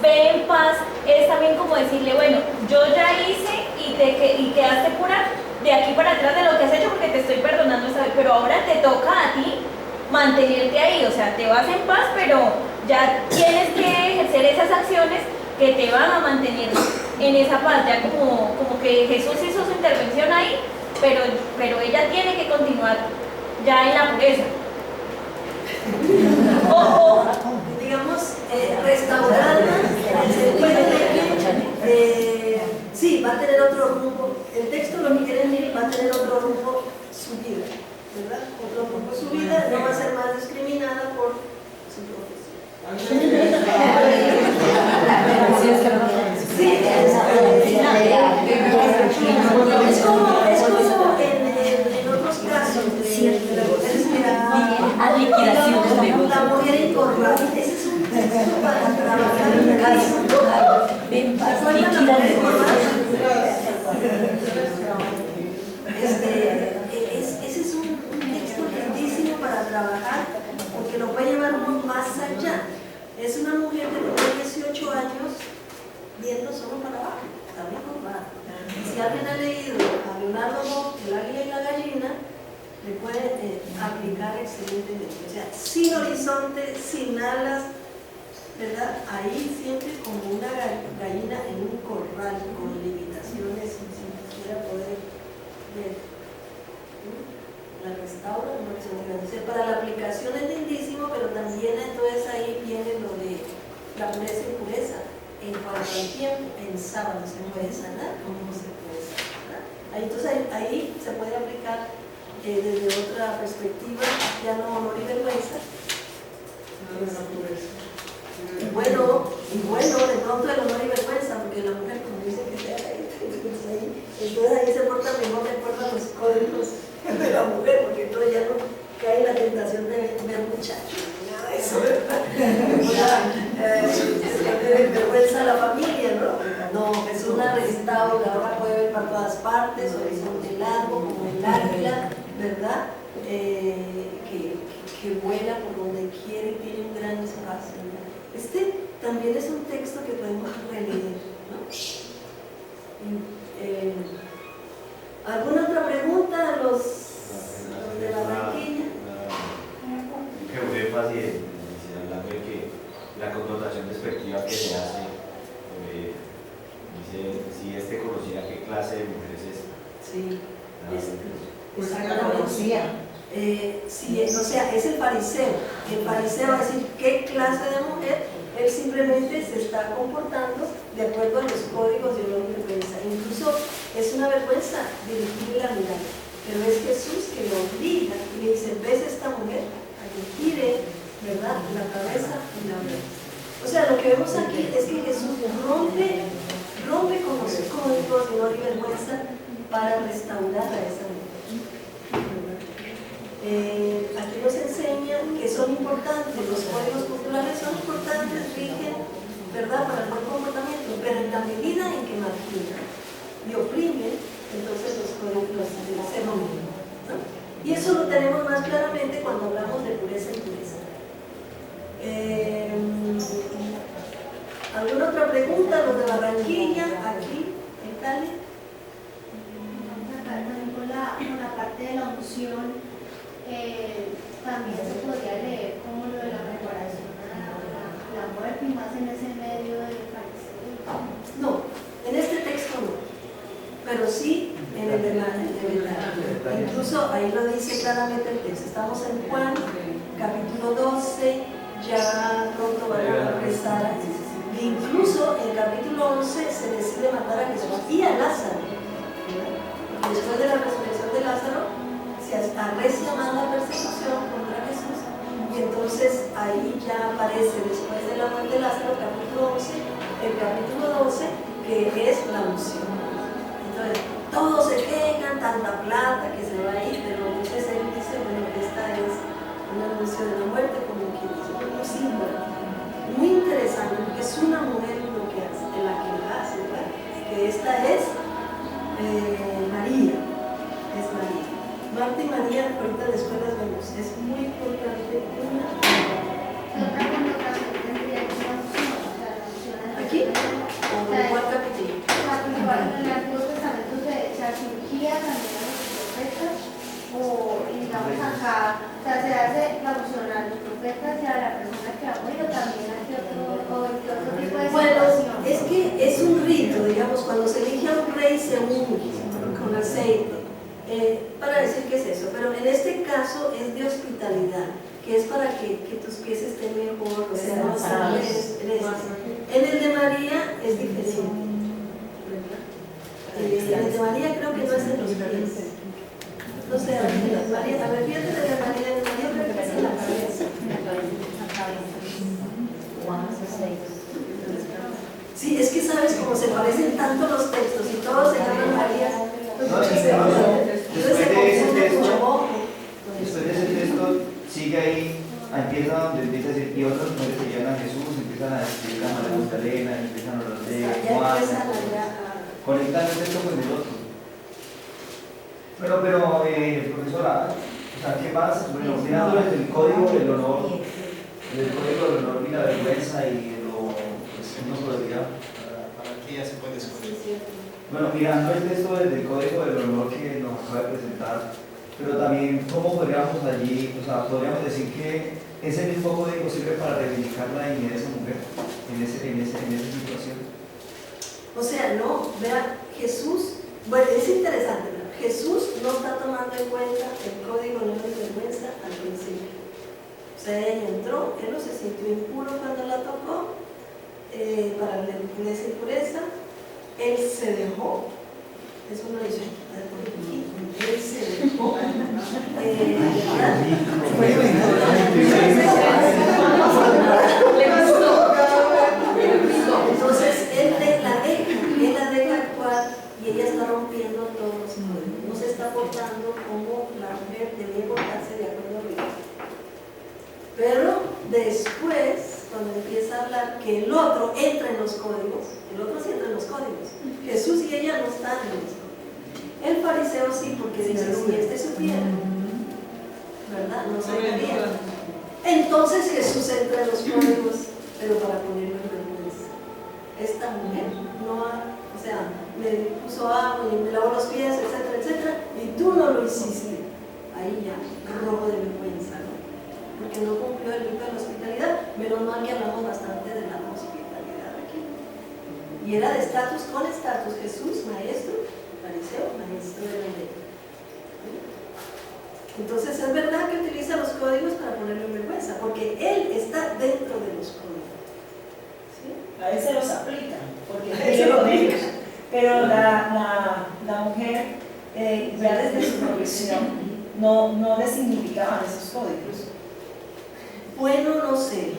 ve en paz es también como decirle, bueno, yo ya hice y quedaste pura de aquí para atrás de lo que has hecho porque te estoy perdonando esta vez, pero ahora te toca a ti mantenerte ahí, o sea, te vas en paz, pero ya tienes que ejercer esas acciones que te van a mantener en esa paz, ya como que Jesús hizo su intervención ahí, pero ella tiene que continuar ya en la pureza. Digamos, restaurarla en el sentido de que sí, va a tener otro rumbo. El texto, lo que quieren ir, va a tener otro rumbo su vida, ¿verdad? Otro rumbo su vida, no va a ser más discriminada por su profesión. Sí, es como en otros casos de las mujeres que la mujer incorporada. Ese es un texto para trabajar en casa. Ese es un texto lindísimo para trabajar porque lo puede llevar más allá. Es una mujer que tiene 18 años viendo solo para abajo, está bien formada. Si alguien ha leído a Leonardo Boff, El águila y la gallina, le puede aplicar excelentemente. O sea, sin horizonte, sin alas, ¿verdad? Ahí siempre como una gallina en un corral con limitaciones sin siquiera poder ver. La restaura, no es grande. Para la aplicación es lindísimo, pero también entonces ahí viene lo de la pureza y pureza. En cuanto al tiempo, en sábado se puede sanar, ¿cómo se puede sanar? Entonces ahí se puede aplicar desde otra perspectiva, ya no honor y vergüenza, Bueno, de pronto el honor y vergüenza, porque la mujer, como dice que sea ahí, entonces ahí se porta mejor de acuerdo a los códigos de la mujer, porque entonces ya no cae en la tentación de ver muchachos, nada de eso, ¿verdad? Vergüenza a la familia, ¿no? No, Jesús la restaura, ahora puede ver para todas partes, horizonte largo, como el águila, ¿verdad? Que vuela por donde quiere y tiene un gran espacio, ¿no? Este también es un texto que podemos releer, ¿no? ¿Alguna otra pregunta a los de Barranquilla? Que un énfasis hablando de que la connotación despectiva que se hace, dice, si este conociera qué clase de mujer es esta. Sí, Exactamente. o sea, es el fariseo. El fariseo va a decir qué clase de mujer. Él simplemente se está comportando de acuerdo a los códigos de honor y vergüenza. Incluso es una vergüenza dirigirle la mirada, pero es Jesús que lo obliga y le dice, ¿ves esta mujer? A que gire, ¿verdad?, la cabeza y la oreja. O sea, lo que vemos aquí es que Jesús rompe con los códigos de honor y vergüenza para restaurar a esa mujer. Aquí nos enseña que son importantes, los códigos culturales son importantes, rigen, ¿verdad?, para el buen comportamiento, pero en la medida en que marginan y oprimen, entonces los códigos se rompen, ¿no? Y eso lo tenemos más claramente cuando hablamos de pureza y pureza. ¿Alguna otra pregunta? Los de Barranquilla, aquí, en Cali. Con la parte de la unción, también se podría leer como lo de la preparación a la muerte, y más en ese medio del fariseo. No, en este texto no, pero sí en el de la. Incluso ahí lo dice claramente el texto. Estamos en Juan, capítulo 12, ya pronto van a rezar. Incluso en el capítulo 11 se decide matar a Jesús y a Lázaro. Después de la resurrección de Lázaro, se arrecia más la persecución contra Jesús, y entonces ahí ya aparece, después de la muerte de Lázaro, capítulo 11, el capítulo 12, que es la unción. Entonces, todos se quejan, tanta plata que se va a ir, pero entonces él dice, bueno, que esta es un anuncio de la muerte, como que dice, un símbolo. Muy interesante, porque es una mujer lo que hace, de la que la hace, ¿verdad? Que esta es María, es María. Marta y María, ahorita después las vemos, es muy importante una. Otra connotación tendría que ser la unción, o sea, la unción es ¿Aquí? ¿O en cuál capítulo? Igual en el Antiguo Testamento se cirugía también a los profetas, o digamos acá, o sea, se hace la unción a los profetas y a la persona que ha muerto, también aquí otro tipo de Bueno, situación. es que es un rito, digamos, cuando se elige a un rey se unge con aceite, para decir qué es eso, pero en este caso es de hospitalidad, que es para que tus pies estén mejor, o sea, no sabes. En el de María es diferente, ¿verdad? En el de María creo que no es en los pies. No sé, en el de María, a ver, fíjate de la María, de María creo que es en la cabeza. Sí, es que sabes cómo se parecen tanto los textos y todos se llaman María. Después de ese texto sigue ahí, empieza donde empieza a decir, y otros mujeres se llaman Jesús, empiezan a decir la María Magdalena, empiezan a hablar de Juan, conectan un texto con el otro. Bueno, pero profesora, o sea, ¿qué más? Bueno, mirando desde el código del honor, y la vergüenza y lo, pues, uno podría. Para aquí ya se puede descubrir. Bueno, mirando el texto desde el código del honor que nos acaba de presentar, pero también cómo podríamos allí, o sea, podríamos decir que ese mismo código sirve para reivindicar la dignidad de esa mujer en esa situación. O sea, no, vea, Jesús, bueno, es interesante, ¿verdad? Jesús no está tomando en cuenta el código de honor y vergüenza al principio. O sea, ella entró, él no se sintió impuro cuando la tocó, para la impureza y pureza, él se dejó, eso no dice, él se dejó, portando como la mujer debe portarse de acuerdo a Dios. Pero después, cuando empieza a hablar que el otro entra en los códigos, el otro sí entra en los códigos. Jesús y ella no están en los códigos. El fariseo sí, porque dice, si este supiera, ¿verdad? No sabría. Entonces Jesús entra en los códigos, pero para ponerlo en vergüenza. Esta mujer no ha, o sea, me puso agua y me lavó los pies, etcétera, etcétera, y tú no lo hiciste. Ahí ya, robo de vergüenza, ¿no? Porque no cumplió el rito de la hospitalidad. Menos mal que hablamos bastante de la hospitalidad aquí. Y era de estatus con estatus. Jesús, maestro, fariseo, maestro de la ley. Entonces es verdad que utiliza los códigos para ponerlo en vergüenza, porque él está dentro de los códigos. ¿Sí? A él se los aplica, porque A él se lo aplica. Pero la mujer, ya desde su profesión, no le significaban esos códigos. Bueno, no sé.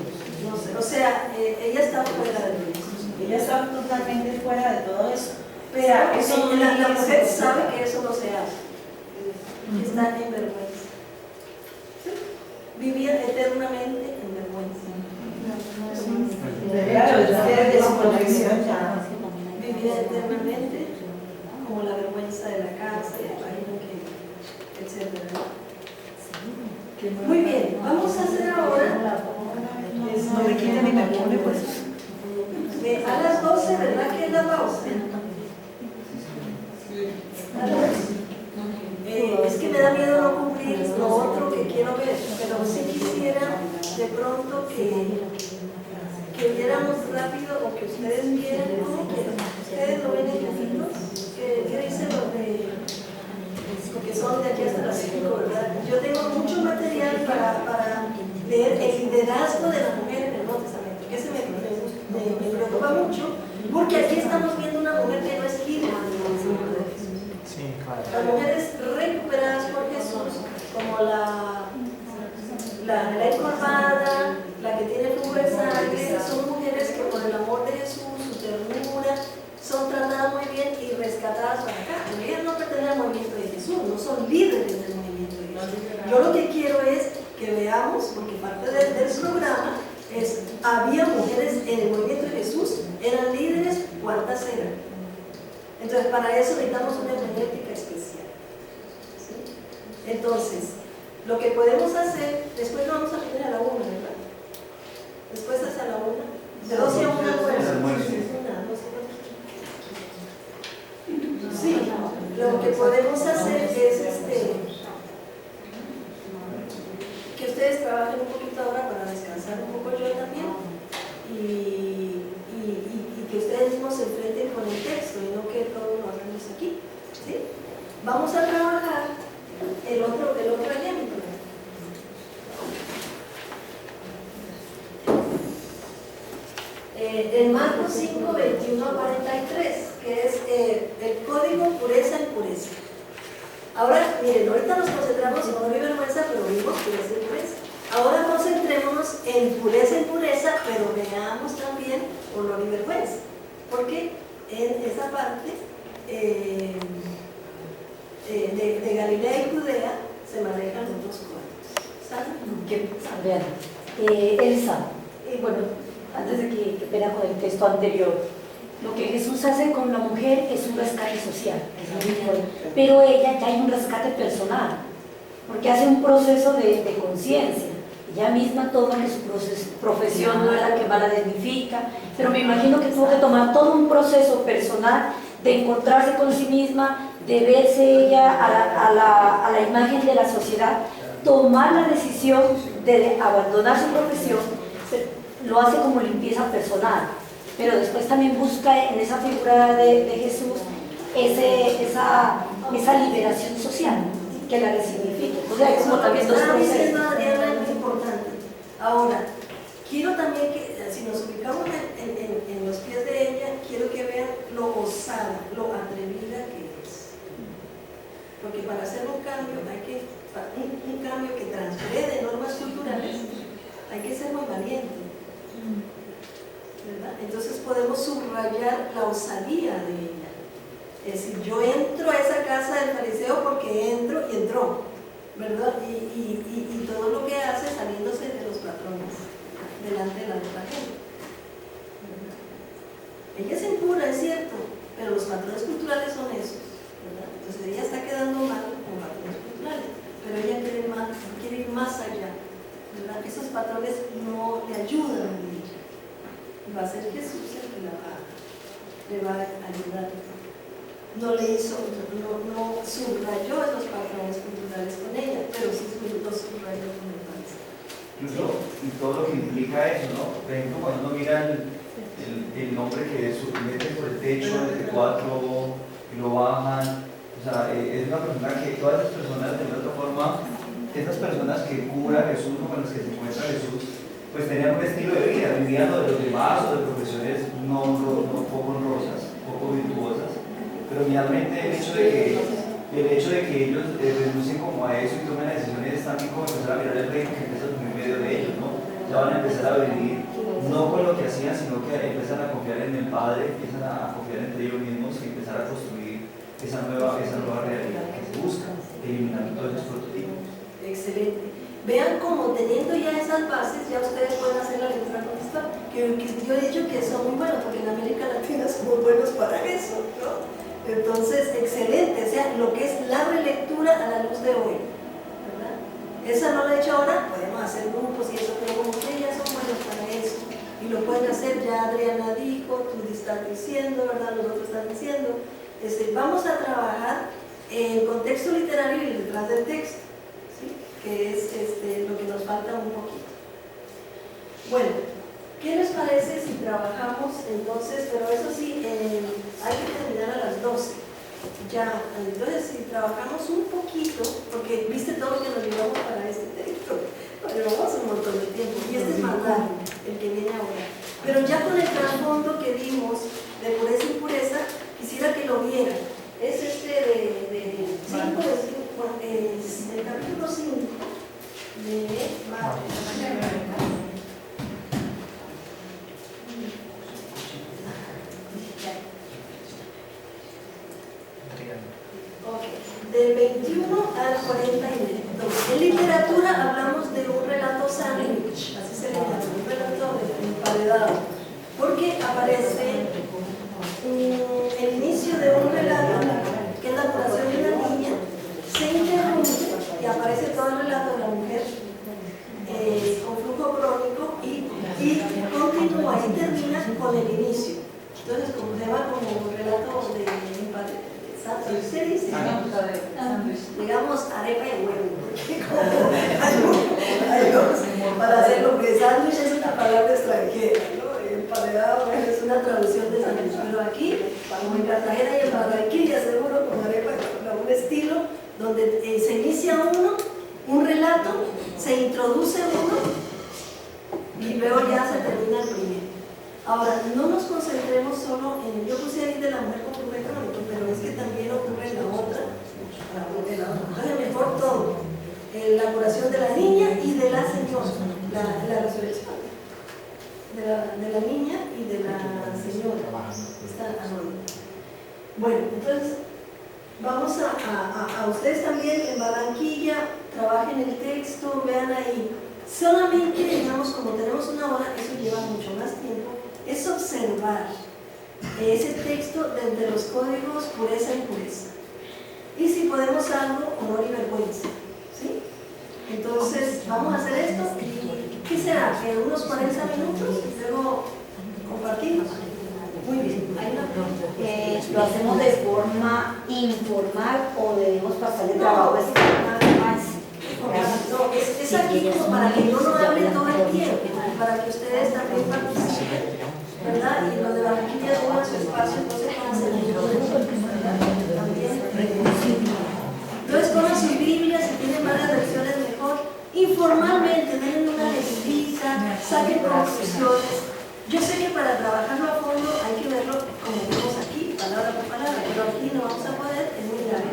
O sea, ella está fuera de eso. Ella está totalmente fuera de todo eso. Pero eso no la le mujer dice- sabe que eso no se hace. Está en vergüenza. ¿Sí? Vivía eternamente en vergüenza. Claro, desde su profesión ya. Vivía eternamente como la vergüenza de la casa, y imagino que, etcétera. Muy bien, vamos a hacer ahora. No me quiten ni me pone, pues. A las 12, ¿verdad que es la pausa? Es que me da miedo no cumplir lo otro que quiero ver, pero sí quisiera de pronto que viéramos rápido o que ustedes vieran cómo quieren. ¿Ustedes lo ven en libros? ¿Qué dicen los de...? Porque son de aquí hasta las 5, ¿verdad? Yo tengo mucho material para leer el liderazgo de la mujer en el Nuevo Testamento, que ese me preocupa mucho, porque aquí estamos viendo una mujer que no es líder en el Señor de Jesús. Sí, claro. Las mujeres recuperadas por Jesús, como la encorvada, la que tiene flujo de sangre, son mujeres que por el amor de Jesús, su ternura, son tratadas muy bien y rescatadas para acá. Pero ellas no pertenecen al movimiento de Jesús, no son líderes del movimiento de Jesús. Yo lo que quiero es que veamos, porque parte del programa es, había mujeres en el movimiento de Jesús, eran líderes, ¿cuántas eran? Entonces, para eso necesitamos una hermenéutica especial. ¿Sí? Entonces, lo que podemos hacer, después lo vamos a tener a la 1, ¿verdad? Después hasta la 1. De 12 a 1, pues. Sí, lo que podemos hacer es que ustedes trabajen un poquito ahora para descansar un poco yo también y que ustedes mismos se enfrenten con el texto y no que todo lo hagamos aquí. ¿Sí? Vamos a trabajar el otro ejemplo. En Marcos 5, 21 a 43, que es el código pureza-impureza. Ahora, miren, ahorita nos concentramos en honor y vergüenza, pero vimos pureza y impureza. Ahora concentrémonos en pureza, pero veamos también honor y vergüenza. Porque en esa parte de Galilea y Judea se manejan los dos códigos. ¿Saben? Elsa, bueno, antes de que pena con el texto anterior, lo que Jesús hace con la mujer es un rescate social, pero ella ya hay un rescate personal, porque hace un proceso de conciencia. Ella misma toma que su profesión no es la que más la dignifica, pero me imagino que tuvo que tomar todo un proceso personal de encontrarse con sí misma, de verse ella a la imagen de la sociedad, tomar la decisión de abandonar su profesión. Lo hace como limpieza personal, pero después también busca en esa figura de Jesús esa liberación social que la resignifique. O sea, es como también dos procesos. Es importante. Ahora, quiero también que, si nos ubicamos en los pies de ella, quiero que vean lo osada, lo atrevida que es. Porque para hacer un cambio, un cambio que transgrede normas culturales, hay que ser muy valiente. ¿Verdad? Entonces podemos subrayar la osadía de ella. Es decir, yo entro a esa casa del fariseo porque entro y entró, ¿verdad? Y todo lo que hace saliéndose de los patrones delante de la otra gente, ¿verdad? Ella es impura, es cierto, pero los patrones culturales son esos, ¿verdad? Entonces ella está quedando mal con patrones culturales, pero ella quiere ir más allá, ¿verdad? Esos patrones no le ayudan a vivir. Va a ser Jesús el que le va a ayudar. No subrayó esos patrones culturales con ella, pero sí los subrayó con el maestro. Incluso, y todo lo que implica eso, ¿no? Por ejemplo, cuando uno mira el hombre que mete por el techo desde 4 y lo bajan, o sea, es una persona que todas esas personas, de otra forma, esas personas que cura Jesús o con las que se encuentra Jesús, pues tenían un estilo de vida, vivían de los demás o de profesiones no poco honrosas, poco virtuosas, pero finalmente el hecho de que ellos renuncien como a eso y tomen decisiones también como empezar a mirar el reino que empieza a subir en medio de ellos, ¿no? Ya van a empezar a vivir no con lo que hacían, sino que empiezan a confiar en el Padre, empiezan a confiar entre ellos mismos y empezar a construir esa nueva realidad que se busca, eliminando todos esos prototipos. Excelente. Vean como teniendo ya esas bases, ya ustedes pueden hacer la lectura con esto, que yo he dicho que son muy buenos, porque en América Latina somos buenos para eso, ¿no? Entonces, excelente, o sea, lo que es la relectura a la luz de hoy, ¿verdad? Esa no la he hecho ahora, podemos hacer grupos y eso, pero como ustedes ya son buenos para eso, y lo pueden hacer, ya Adriana dijo, tú estás diciendo, ¿verdad? Los otros están diciendo, vamos a trabajar en contexto literario y detrás del texto, ¿sí? Que es lo que nos falta un poquito. Bueno, ¿qué les parece si trabajamos entonces? Pero eso sí, hay que terminar a las 12. Ya, entonces si trabajamos un poquito, porque viste todo lo que nos llevamos para este texto, nos llevamos un montón de tiempo, y este es más largo, el que viene ahora. Pero ya con el trasfondo que vimos de pureza y impureza, quisiera que lo vieran. Es de 5 es el capítulo 5 de del 21 al 42. En literatura hablamos de un relato sándwich, así se le llama, un relato emparedado, porque aparece el inicio de un relato, que es la curación de una niña, se interrumpe y aparece todo el relato de la mujer con flujo crónico y continúa y termina con el inicio. Entonces, como se llama como relato de ¿se dice? Digamos arepa y huevo, para hacerlo, que sándwich es una palabra extranjera, ¿no? Emparedado es una traducción de sándwich, pero aquí, como en Cartagena y en Barranquilla, seguro con arepa, un estilo donde se inicia un relato, se introduce uno y luego ya se termina el primero. Ahora, no nos concentremos solo en, yo puse ahí de la mujer con flujo crónico, pero es que también ocurre en la otra. Entonces, mejor todo. La curación de la niña y de la señora, la resurrección de la niña y de la señora. Está anónima. Bueno, entonces, vamos a ustedes también en Barranquilla, trabajen el texto, vean ahí. Solamente, digamos, como tenemos una hora, eso lleva mucho más tiempo, es observar ese texto desde los códigos pureza y impureza. Y si podemos algo, honor y vergüenza, ¿sí? Entonces, vamos a hacer esto y ¿qué será? ¿Unos 40 minutos? Y luego compartimos. Muy bien, hay una pregunta. ¿Lo hacemos de forma informal o debemos pasar de trabajo? No, es aquí como para que yo no hable todo el tiempo, para que ustedes también participen, ¿verdad? Y los de Barranquilla tengan su espacio, entonces van a hacer también. Entonces pongan sus Biblias, si tienen varias versiones mejor, informalmente, den una lectura, saquen conclusiones. Yo sé que para trabajarlo a fondo hay que verlo como vemos aquí, palabra por palabra, pero aquí no vamos a poder, es muy grave.